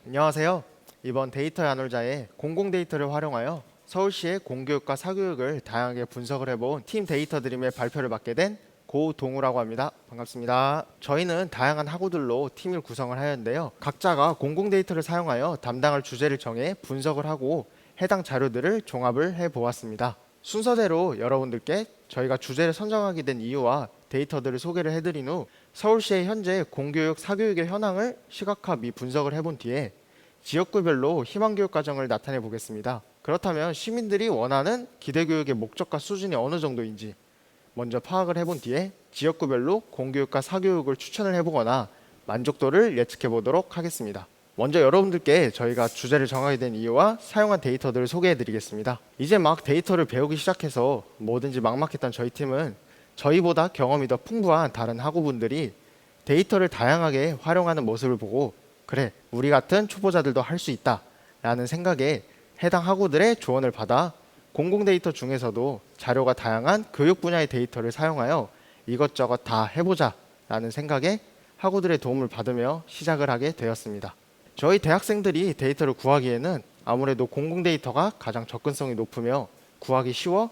안녕하세요. 이번 데이터 야놀자에 공공 데이터를 활용하여 서울시의 공교육과 사교육을 다양하게 분석을 해본 팀 데이터 드림의 발표를 맡게 된 고동우라고 합니다. 반갑습니다. 저희는 다양한 학우들로 팀을 구성을 하였는데요. 각자가 공공 데이터를 사용하여 담당할 주제를 정해 분석을 하고 해당 자료들을 종합을 해보았습니다. 순서대로 여러분들께 저희가 주제를 선정하게 된 이유와 데이터들을 소개를 해드린 후 서울시의 현재 공교육, 사교육의 현황을 시각화 및 분석을 해본 뒤에 지역구별로 희망교육 과정을 나타내 보겠습니다. 그렇다면 시민들이 원하는 기대교육의 목적과 수준이 어느 정도인지 먼저 파악을 해본 뒤에 지역구별로 공교육과 사교육을 추천을 해보거나 만족도를 예측해 보도록 하겠습니다. 먼저 여러분들께 저희가 주제를 정하게 된 이유와 사용한 데이터들을 소개해 드리겠습니다. 이제 막 데이터를 배우기 시작해서 뭐든지 막막했던 저희 팀은 저희보다 경험이 더 풍부한 다른 학우분들이 데이터를 다양하게 활용하는 모습을 보고 그래, 우리 같은 초보자들도 할 수 있다 라는 생각에 해당 학우들의 조언을 받아 공공 데이터 중에서도 자료가 다양한 교육 분야의 데이터를 사용하여 이것저것 다 해보자 라는 생각에 학우들의 도움을 받으며 시작을 하게 되었습니다. 저희 대학생들이 데이터를 구하기에는 아무래도 공공 데이터가 가장 접근성이 높으며 구하기 쉬워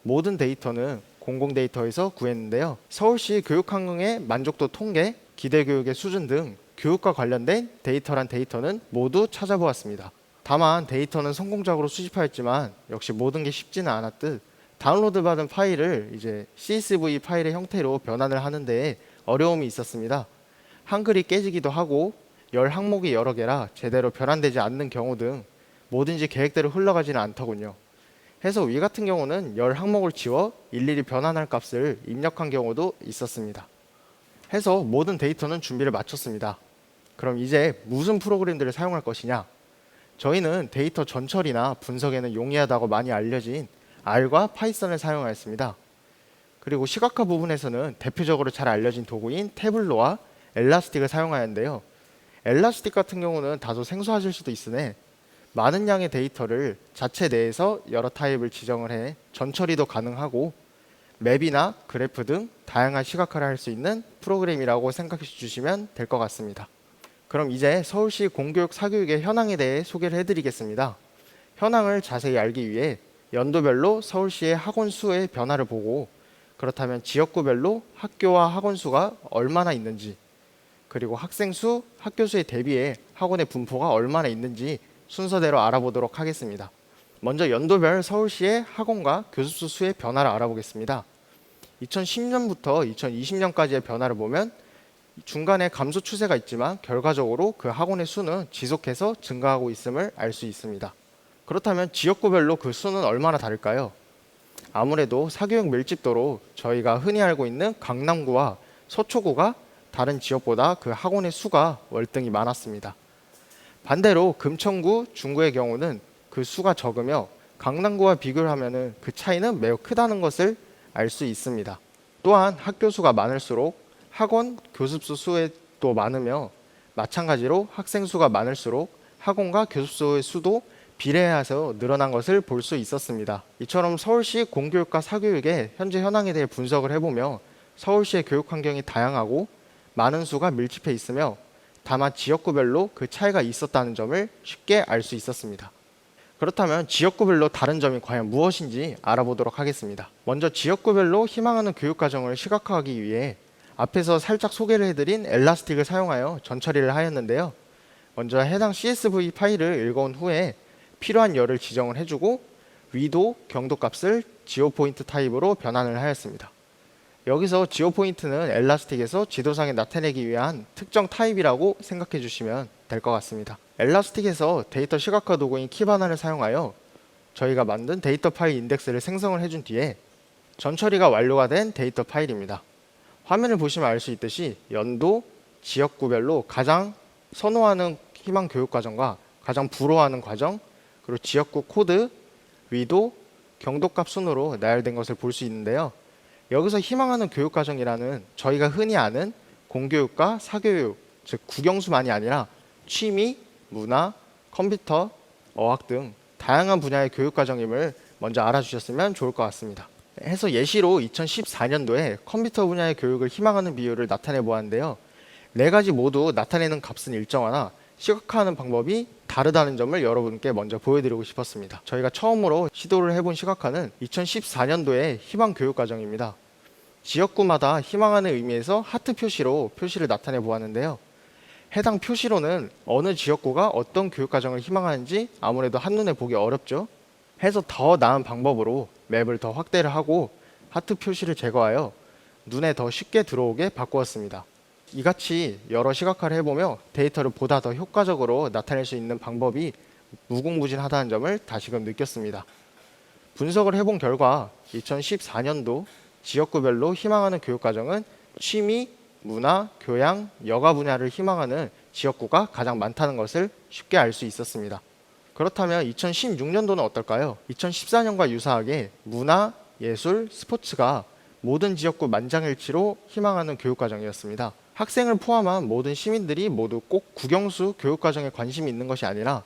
모든 데이터는 공공 데이터에서 구했는데요. 서울시 교육환경의 만족도 통계, 기대교육의 수준 등 교육과 관련된 데이터란 데이터는 모두 찾아보았습니다. 다만 데이터는 성공적으로 수집하였지만 역시 모든 게 쉽지는 않았듯 다운로드 받은 파일을 이제 CSV 파일의 형태로 변환을 하는데 어려움이 있었습니다. 한글이 깨지기도 하고 열 항목이 여러 개라 제대로 변환되지 않는 경우 등 뭐든지 계획대로 흘러가지는 않더군요. 해서 위 같은 경우는 열 항목을 지워 일일이 변환할 값을 입력한 경우도 있었습니다. 해서 모든 데이터는 준비를 마쳤습니다. 그럼 이제 무슨 프로그램들을 사용할 것이냐? 저희는 데이터 전처리나 분석에는 용이하다고 많이 알려진 R과 파이썬을 사용하였습니다. 그리고 시각화 부분에서는 대표적으로 잘 알려진 도구인 태블로와 엘라스틱을 사용하였는데요. 엘라스틱 같은 경우는 다소 생소하실 수도 있으니 많은 양의 데이터를 자체 내에서 여러 타입을 지정을 해 전처리도 가능하고 맵이나 그래프 등 다양한 시각화를 할 수 있는 프로그램이라고 생각해 주시면 될 것 같습니다. 그럼 이제 서울시 공교육 사교육의 현황에 대해 소개를 해드리겠습니다. 현황을 자세히 알기 위해 연도별로 서울시의 학원 수의 변화를 보고 그렇다면 지역구별로 학교와 학원 수가 얼마나 있는지 그리고 학생 수, 학교 수에 대비해 학원의 분포가 얼마나 있는지 순서대로 알아보도록 하겠습니다. 먼저 연도별 서울시의 학원과 교습소 수의 변화를 알아보겠습니다. 2010년부터 2020년까지의 변화를 보면 중간에 감소 추세가 있지만 결과적으로 그 학원의 수는 지속해서 증가하고 있음을 알 수 있습니다. 그렇다면 지역구별로 그 수는 얼마나 다를까요? 아무래도 사교육 밀집도로 저희가 흔히 알고 있는 강남구와 서초구가 다른 지역보다 그 학원의 수가 월등히 많았습니다. 반대로 금천구, 중구의 경우는 그 수가 적으며 강남구와 비교를 하면 그 차이는 매우 크다는 것을 알 수 있습니다. 또한 학교 수가 많을수록 학원, 교습소 수에 또 많으며 마찬가지로 학생 수가 많을수록 학원과 교습소의 수도 비례해서 늘어난 것을 볼 수 있었습니다. 이처럼 서울시 공교육과 사교육의 현재 현황에 대해 분석을 해보며 서울시의 교육 환경이 다양하고 많은 수가 밀집해 있으며 다만 지역구별로 그 차이가 있었다는 점을 쉽게 알 수 있었습니다. 그렇다면 지역구별로 다른 점이 과연 무엇인지 알아보도록 하겠습니다. 먼저 지역구별로 희망하는 교육과정을 시각화하기 위해 앞에서 살짝 소개를 해드린 엘라스틱을 사용하여 전처리를 하였는데요. 먼저 해당 CSV 파일을 읽어온 후에 필요한 열을 지정을 해주고 위도, 경도 값을 지오포인트 타입으로 변환을 하였습니다. 여기서 지오포인트는 엘라스틱에서 지도상에 나타내기 위한 특정 타입이라고 생각해 주시면 될 것 같습니다. 엘라스틱에서 데이터 시각화 도구인 키바나를 사용하여 저희가 만든 데이터 파일 인덱스를 생성을 해준 뒤에 전처리가 완료가 된 데이터 파일입니다. 화면을 보시면 알 수 있듯이 연도, 지역구별로 가장 선호하는 희망 교육과정과 가장 부러워하는 과정, 그리고 지역구 코드, 위도, 경도값 순으로 나열된 것을 볼 수 있는데요. 여기서 희망하는 교육과정이라는 저희가 흔히 아는 공교육과 사교육, 즉 국영수만이 아니라 취미, 문화, 컴퓨터, 어학 등 다양한 분야의 교육과정임을 먼저 알아주셨으면 좋을 것 같습니다. 해서 예시로 2014년도에 컴퓨터 분야의 교육을 희망하는 비율을 나타내 보았는데요. 네 가지 모두 나타내는 값은 일정하나 시각화하는 방법이 다르다는 점을 여러분께 먼저 보여드리고 싶었습니다. 저희가 처음으로 시도를 해본 시각화는 2014년도의 희망교육과정입니다. 지역구마다 희망하는 의미에서 하트 표시로 표시를 나타내 보았는데요. 해당 표시로는 어느 지역구가 어떤 교육과정을 희망하는지 아무래도 한눈에 보기 어렵죠. 해서 더 나은 방법으로 맵을 더 확대를 하고 하트 표시를 제거하여 눈에 더 쉽게 들어오게 바꾸었습니다. 이같이 여러 시각화를 해보며 데이터를 보다 더 효과적으로 나타낼 수 있는 방법이 무궁무진하다는 점을 다시금 느꼈습니다. 분석을 해본 결과 2014년도 지역구별로 희망하는 교육과정은 취미, 문화, 교양, 여가 분야를 희망하는 지역구가 가장 많다는 것을 쉽게 알 수 있었습니다. 그렇다면 2016년도는 어떨까요? 2014년과 유사하게 문화, 예술, 스포츠가 모든 지역구 만장일치로 희망하는 교육과정이었습니다. 학생을 포함한 모든 시민들이 모두 꼭 국영수 교육과정에 관심이 있는 것이 아니라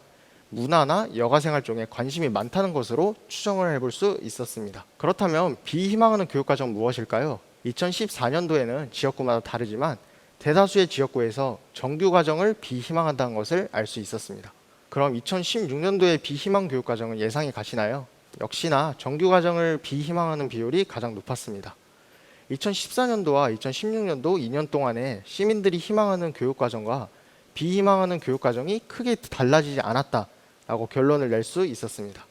문화나 여가생활 쪽에 관심이 많다는 것으로 추정을 해볼 수 있었습니다. 그렇다면 비희망하는 교육과정 무엇일까요? 2014년도에는 지역구마다 다르지만 대다수의 지역구에서 정규과정을 비희망한다는 것을 알 수 있었습니다. 그럼 2016년도의 비희망 교육과정은 예상이 가시나요? 역시나 정규과정을 비희망하는 비율이 가장 높았습니다. 2014년도와 2016년도 2년 동안에 시민들이 희망하는 교육과정과 비희망하는 교육과정이 크게 달라지지 않았다라고 결론을 낼 수 있었습니다.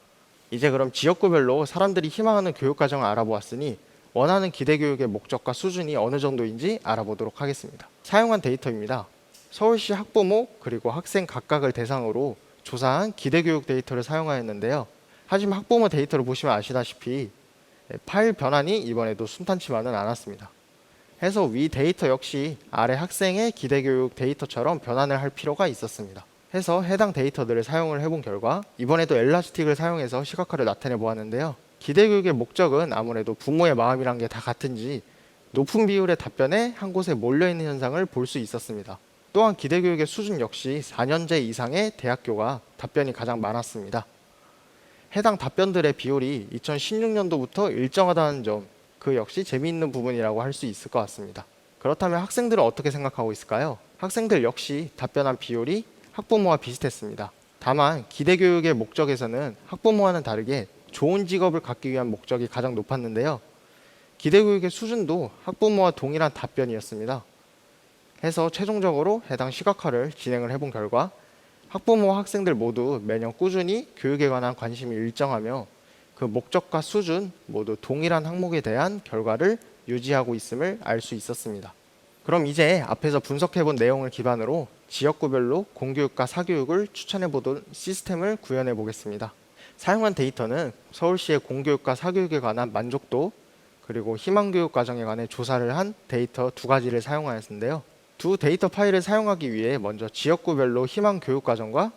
이제 그럼 지역구별로 사람들이 희망하는 교육과정을 알아보았으니 원하는 기대교육의 목적과 수준이 어느 정도인지 알아보도록 하겠습니다. 사용한 데이터입니다. 서울시 학부모 그리고 학생 각각을 대상으로 조사한 기대교육 데이터를 사용하였는데요. 하지만 학부모 데이터를 보시면 아시다시피 파일 변환이 이번에도 순탄치만은 않았습니다. 해서 위 데이터 역시 아래 학생의 기대교육 데이터처럼 변환을 할 필요가 있었습니다. 해서 해당 데이터들을 사용을 해본 결과 이번에도 엘라스틱을 사용해서 시각화를 나타내 보았는데요. 기대교육의 목적은 아무래도 부모의 마음이란 게 다 같은지 높은 비율의 답변에 한 곳에 몰려있는 현상을 볼 수 있었습니다. 또한 기대교육의 수준 역시 4년제 이상의 대학교가 답변이 가장 많았습니다. 해당 답변들의 비율이 2016년도부터 일정하다는 점, 그 역시 재미있는 부분이라고 할 수 있을 것 같습니다. 그렇다면 학생들은 어떻게 생각하고 있을까요? 학생들 역시 답변한 비율이 학부모와 비슷했습니다. 다만 기대교육의 목적에서는 학부모와는 다르게 좋은 직업을 갖기 위한 목적이 가장 높았는데요. 기대교육의 수준도 학부모와 동일한 답변이었습니다. 해서 최종적으로 해당 시각화를 진행을 해본 결과 학부모와 학생들 모두 매년 꾸준히 교육에 관한 관심이 일정하며 그 목적과 수준 모두 동일한 항목에 대한 결과를 유지하고 있음을 알 수 있었습니다. 그럼 이제 앞에서 분석해본 내용을 기반으로 지역구별로 공교육과 사교육을 추천해보던 시스템을 구현해 보겠습니다. 사용한 데이터는 서울시의 공교육과 사교육에 관한 만족도 그리고 희망교육 과정에 관해 조사를 한 데이터 두 가지를 사용하였는데요. 두 데이터 파일을 사용하기 위해 먼저 지역구별로 희망교육 과정과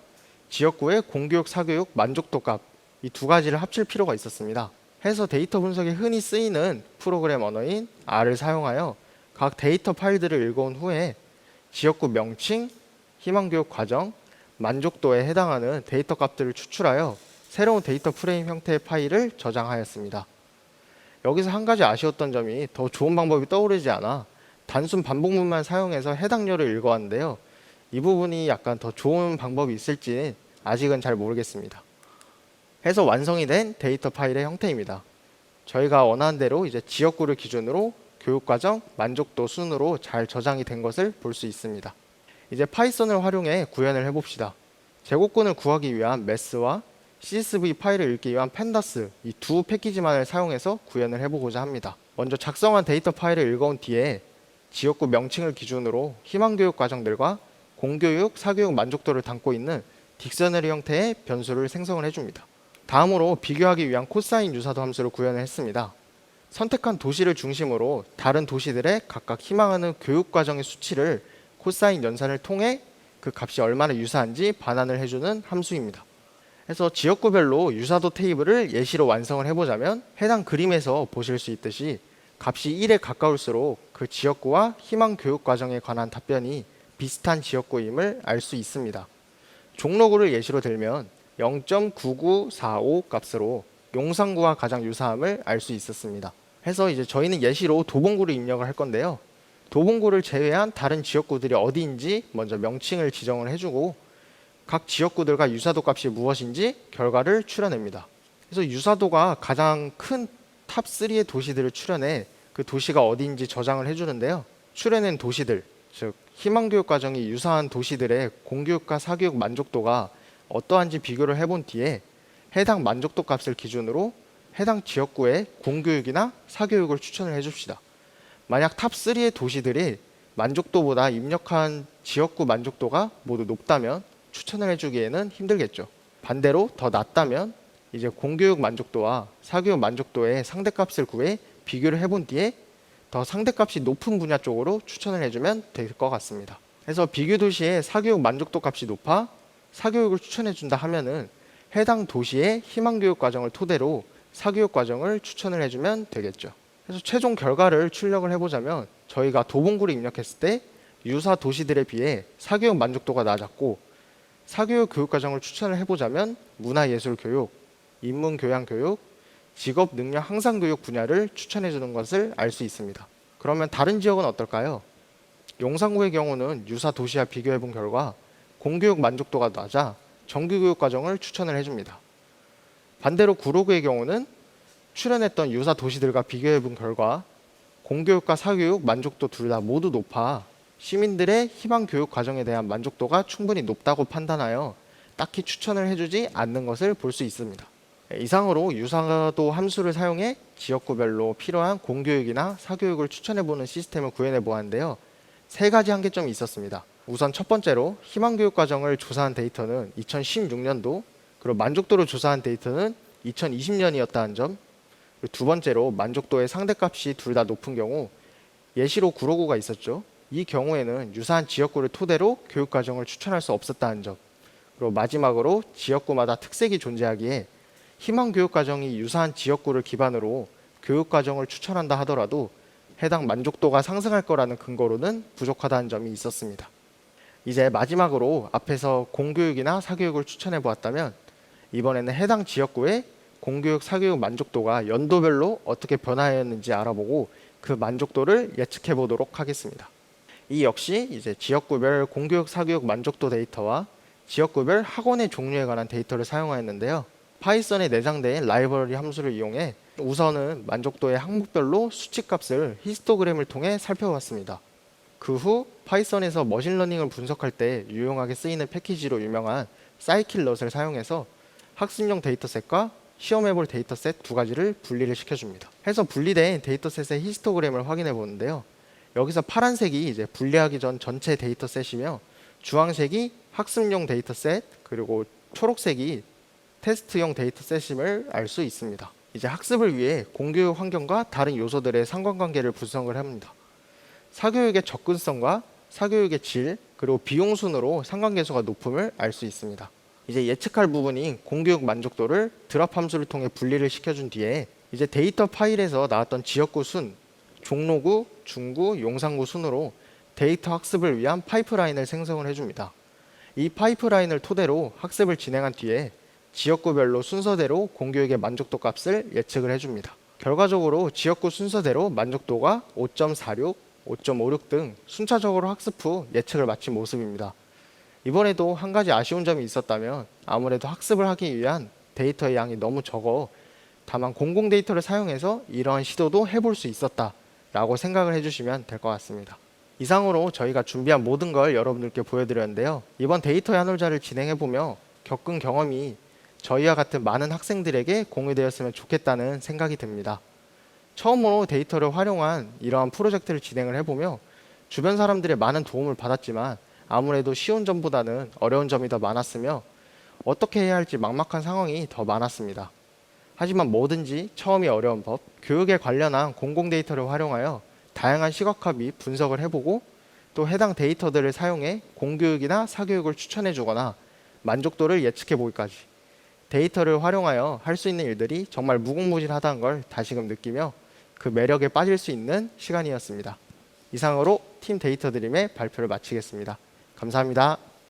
지역구의 공교육 사교육 만족도 값 이 두 가지를 합칠 필요가 있었습니다. 해서 데이터 분석에 흔히 쓰이는 프로그램 언어인 R을 사용하여 각 데이터 파일들을 읽어온 후에 지역구 명칭, 희망교육 과정, 만족도에 해당하는 데이터 값들을 추출하여 새로운 데이터 프레임 형태의 파일을 저장하였습니다. 여기서 한 가지 아쉬웠던 점이 더 좋은 방법이 떠오르지 않아 단순 반복문만 사용해서 해당료를 읽어왔는데요. 이 부분이 약간 더 좋은 방법이 있을지는 아직은 잘 모르겠습니다. 해서 완성이 된 데이터 파일의 형태입니다. 저희가 원하는 대로 이제 지역구를 기준으로 교육과정, 만족도 순으로 잘 저장이 된 것을 볼 수 있습니다. 이제 파이썬을 활용해 구현을 해봅시다. 제곱근을 구하기 위한 매스와 CSV 파일을 읽기 위한 펜다스 이 두 패키지만을 사용해서 구현을 해보고자 합니다. 먼저 작성한 데이터 파일을 읽어온 뒤에 지역구 명칭을 기준으로 희망교육 과정들과 공교육, 사교육 만족도를 담고 있는 딕셔너리 형태의 변수를 생성을 해줍니다. 다음으로 비교하기 위한 코사인 유사도 함수를 구현을 했습니다. 선택한 도시를 중심으로 다른 도시들의 각각 희망하는 교육과정의 수치를 코사인 연산을 통해 그 값이 얼마나 유사한지 반환을 해주는 함수입니다. 해서 지역구별로 유사도 테이블을 예시로 완성을 해보자면 해당 그림에서 보실 수 있듯이 값이 1에 가까울수록 그 지역구와 희망교육과정에 관한 답변이 비슷한 지역구임을 알 수 있습니다. 종로구를 예시로 들면 0.9945 값으로 용산구와 가장 유사함을 알 수 있었습니다. 해서 이제 저희는 예시로 도봉구를 입력을 할 건데요. 도봉구를 제외한 다른 지역구들이 어디인지 먼저 명칭을 지정을 해주고 각 지역구들과 유사도 값이 무엇인지 결과를 추려냅니다. 그래서 유사도가 가장 큰 탑 3의 도시들을 추려내 그 도시가 어디인지 저장을 해주는데요. 추려낸 도시들, 즉 희망교육 과정이 유사한 도시들의 공교육과 사교육 만족도가 어떠한지 비교를 해본 뒤에 해당 만족도 값을 기준으로 해당 지역구의 공교육이나 사교육을 추천을 해줍시다. 만약 탑 3의 도시들이 만족도보다 입력한 지역구 만족도가 모두 높다면 추천을 해주기에는 힘들겠죠. 반대로 더 낮다면 이제 공교육 만족도와 사교육 만족도의 상대값을 구해 비교를 해본 뒤에 더 상대값이 높은 분야 쪽으로 추천을 해주면 될 것 같습니다. 그래서 비교 도시의 사교육 만족도 값이 높아 사교육을 추천해준다 하면은 해당 도시의 희망교육 과정을 토대로 사교육 과정을 추천을 해주면 되겠죠. 그래서 최종 결과를 출력을 해보자면 저희가 도봉구를 입력했을 때 유사 도시들에 비해 사교육 만족도가 낮았고 사교육 교육 과정을 추천을 해보자면 문화예술교육, 인문교양교육, 직업능력 향상교육 분야를 추천해주는 것을 알 수 있습니다. 그러면 다른 지역은 어떨까요? 용산구의 경우는 유사 도시와 비교해본 결과 공교육 만족도가 낮아 정규교육 과정을 추천을 해줍니다. 반대로 구로구의 경우는 출연했던 유사 도시들과 비교해본 결과 공교육과 사교육 만족도 둘 다 모두 높아 시민들의 희망교육 과정에 대한 만족도가 충분히 높다고 판단하여 딱히 추천을 해주지 않는 것을 볼 수 있습니다. 이상으로 유사도 함수를 사용해 지역구별로 필요한 공교육이나 사교육을 추천해보는 시스템을 구현해 보았는데요. 3가지 한계점이 있었습니다. 우선 첫 번째로 희망교육 과정을 조사한 데이터는 2016년도, 그리고 만족도를 조사한 데이터는 2020년이었다는 점, 그리고 두 번째로 만족도의 상대값이 둘 다 높은 경우 예시로 구로구가 있었죠. 이 경우에는 유사한 지역구를 토대로 교육 과정을 추천할 수 없었다는 점, 그리고 마지막으로 지역구마다 특색이 존재하기에 희망교육 과정이 유사한 지역구를 기반으로 교육 과정을 추천한다 하더라도 해당 만족도가 상승할 거라는 근거로는 부족하다는 점이 있었습니다. 이제 마지막으로 앞에서 공교육이나 사교육을 추천해 보았다면 이번에는 해당 지역구의 공교육, 사교육 만족도가 연도별로 어떻게 변화했는지 알아보고 그 만족도를 예측해 보도록 하겠습니다. 이 역시 이제 지역구별 공교육, 사교육 만족도 데이터와 지역구별 학원의 종류에 관한 데이터를 사용하였는데요. 파이썬에 내장된 라이브러리 함수를 이용해 우선은 만족도의 항목별로 수치값을 히스토그램을 통해 살펴봤습니다. 그 후 파이썬에서 머신러닝을 분석할 때 유용하게 쓰이는 패키지로 유명한 scikit-learn을 사용해서 학습용 데이터셋과 시험해볼 데이터셋 두 가지를 분리를 시켜줍니다. 해서 분리된 데이터셋의 히스토그램을 확인해 보는데요. 여기서 파란색이 이제 분리하기 전 전체 데이터셋이며 주황색이 학습용 데이터셋, 그리고 초록색이 테스트용 데이터셋임을 알 수 있습니다. 이제 학습을 위해 공교육 환경과 다른 요소들의 상관관계를 분석을 합니다. 사교육의 접근성과 사교육의 질, 그리고 비용 순으로 상관계수가 높음을 알 수 있습니다. 이제 예측할 부분인 공교육 만족도를 드랍 함수를 통해 분리를 시켜준 뒤에 이제 데이터 파일에서 나왔던 지역구 순, 종로구, 중구, 용산구 순으로 데이터 학습을 위한 파이프라인을 생성을 해줍니다. 이 파이프라인을 토대로 학습을 진행한 뒤에 지역구별로 순서대로 공교육의 만족도 값을 예측을 해줍니다. 결과적으로 지역구 순서대로 만족도가 5.46, 5.56 등 순차적으로 학습 후 예측을 마친 모습입니다. 이번에도 한 가지 아쉬운 점이 있었다면 아무래도 학습을 하기 위한 데이터의 양이 너무 적어 다만 공공 데이터를 사용해서 이러한 시도도 해볼 수 있었다 라고 생각을 해주시면 될 것 같습니다. 이상으로 저희가 준비한 모든 걸 여러분들께 보여드렸는데요. 이번 데이터 야놀자를 진행해보며 겪은 경험이 저희와 같은 많은 학생들에게 공유되었으면 좋겠다는 생각이 듭니다. 처음으로 데이터를 활용한 이러한 프로젝트를 진행을 해보며 주변 사람들의 많은 도움을 받았지만 아무래도 쉬운 점보다는 어려운 점이 더 많았으며 어떻게 해야 할지 막막한 상황이 더 많았습니다. 하지만 뭐든지 처음이 어려운 법, 교육에 관련한 공공 데이터를 활용하여 다양한 시각화 및 분석을 해보고 또 해당 데이터들을 사용해 공교육이나 사교육을 추천해주거나 만족도를 예측해 보기까지 데이터를 활용하여 할 수 있는 일들이 정말 무궁무진하다는 걸 다시금 느끼며 그 매력에 빠질 수 있는 시간이었습니다. 이상으로 팀 데이터 드림의 발표를 마치겠습니다. 감사합니다.